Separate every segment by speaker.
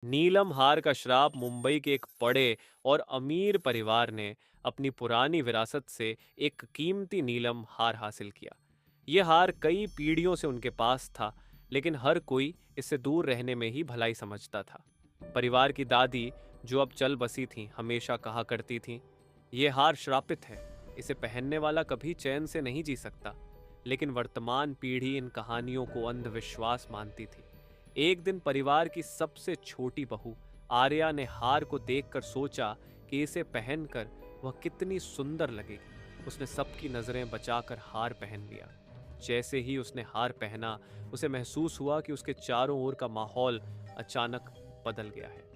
Speaker 1: नीलम हार का श्राप मुंबई के एक बड़े और अमीर परिवार ने अपनी पुरानी विरासत से एक कीमती नीलम हार हासिल किया। यह हार कई पीढ़ियों से उनके पास था, लेकिन हर कोई इससे दूर रहने में ही भलाई समझता था। परिवार की दादी, जो अब चल बसी थीं, हमेशा कहा करती थीं, "यह हार श्रापित है, इसे पहनने वाला कभी चैन से नहीं जी सकता।" लेकिन वर्तमान पीढ़ी इन कहानियों को अंधविश्वास मानती थी। एक दिन परिवार की सबसे छोटी बहू आर्या ने हार को देखकर सोचा कि इसे पहनकर वह कितनी सुंदर लगेगी। उसने सबकी नजरें बचाकर हार पहन लिया। जैसे ही उसने हार पहना, उसे महसूस हुआ कि उसके चारों ओर का माहौल अचानक बदल गया है।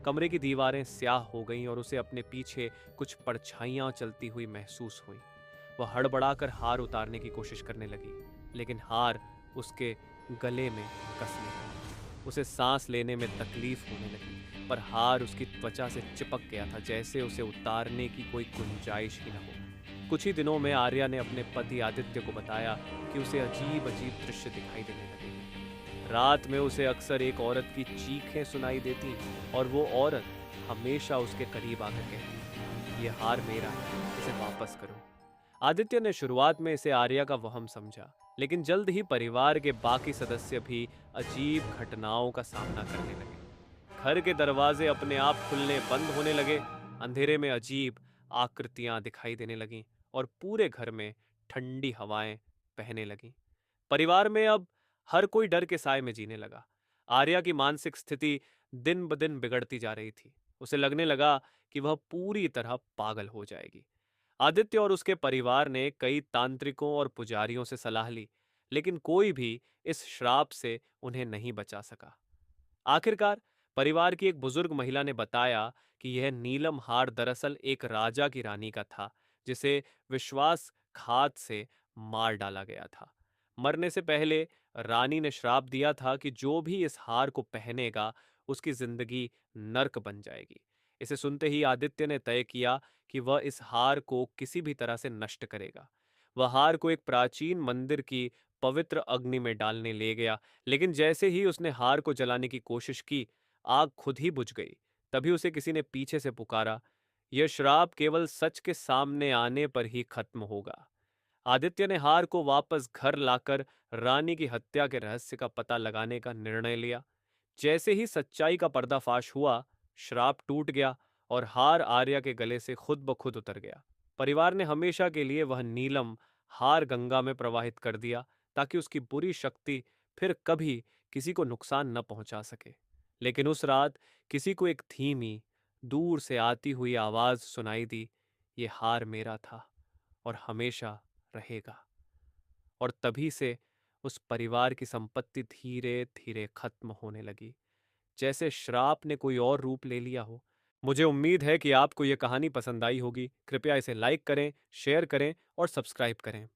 Speaker 1: कमरे की दीवारें स्याह हो गईं और उसे अपने पीछे कुछ परछाइयां चलती हुई महसूस हुईं। वह हड़बड़ाकर हार उतारने की कोशिश करने लगी, लेकिन हार उसके गले में कसने लगी। उसे सांस लेने में तकलीफ होने लगी, पर हार उसकी त्वचा से चिपक गया था, जैसे उसे उतारने की कोई गुंजाइश ही न हो। कुछ ही दिनों में आर्या ने अपने पति आदित्य को बताया कि उसे अजीब अजीब दृश्य दिखाई देने लगे। रात में उसे अक्सर एक औरत की चीखें सुनाई देती और वो औरत हमेशा उसके करीब आकर कहती, "ये हार मेरा है, इसे वापस करो।" आदित्य ने शुरुआत में इसे आर्या का वहम समझा, लेकिन जल्द ही परिवार के बाकी सदस्य भी अजीब घटनाओं का सामना करने लगे। घर के दरवाजे अपने आप खुलने बंद होने लगे, अंधेरे में अजीब आकृतियां दिखाई देने लगीं और पूरे घर में ठंडी हवाएं बहने लगीं। परिवार में अब हर कोई डर के साए में जीने लगा। आर्या की मानसिक स्थिति दिन ब दिन बिगड़ती जा रही थी। उसे लगने लगा कि वह पूरी तरह पागल हो जाएगी। आदित्य और उसके परिवार ने कई तांत्रिकों और पुजारियों से सलाह ली, लेकिन कोई भी इस श्राप से उन्हें नहीं बचा सका। आखिरकार परिवार की एक बुजुर्ग महिला ने बताया कि यह नीलम हार दरअसल एक राजा की रानी का था, जिसे विश्वासघात से मार डाला गया था। मरने से पहले रानी ने श्राप दिया था कि जो भी इस हार को पहनेगा, उसकी जिंदगी नर्क बन जाएगी। इसे सुनते ही आदित्य ने तय किया कि वह इस हार को किसी भी तरह से नष्ट करेगा। वह हार को एक प्राचीन मंदिर की पवित्र अग्नि में डालने ले गया, लेकिन जैसे ही उसने हार को जलाने की कोशिश की, आग खुद ही बुझ गई। तभी उसे किसी ने पीछे से पुकारा, "यह श्राप केवल सच के सामने आने पर ही खत्म होगा।" आदित्य ने हार को वापस घर लाकर रानी की हत्या के रहस्य का पता लगाने का निर्णय लिया। जैसे ही सच्चाई का पर्दाफाश हुआ, श्राप टूट गया और हार आर्या के गले से खुद ब खुद उतर गया। परिवार ने हमेशा के लिए वह नीलम हार गंगा में प्रवाहित कर दिया, ताकि उसकी बुरी शक्ति फिर कभी किसी को नुकसान न पहुंचा सके। लेकिन उस रात किसी को एक धीमी, दूर से आती हुई आवाज सुनाई दी, "ये हार मेरा था और हमेशा रहेगा।" और तभी से उस परिवार की संपत्ति धीरे धीरे खत्म होने लगी, जैसे श्राप ने कोई और रूप ले लिया हो। मुझे उम्मीद है कि आपको यह कहानी पसंद आई होगी। कृपया इसे लाइक करें, शेयर करें और सब्सक्राइब करें।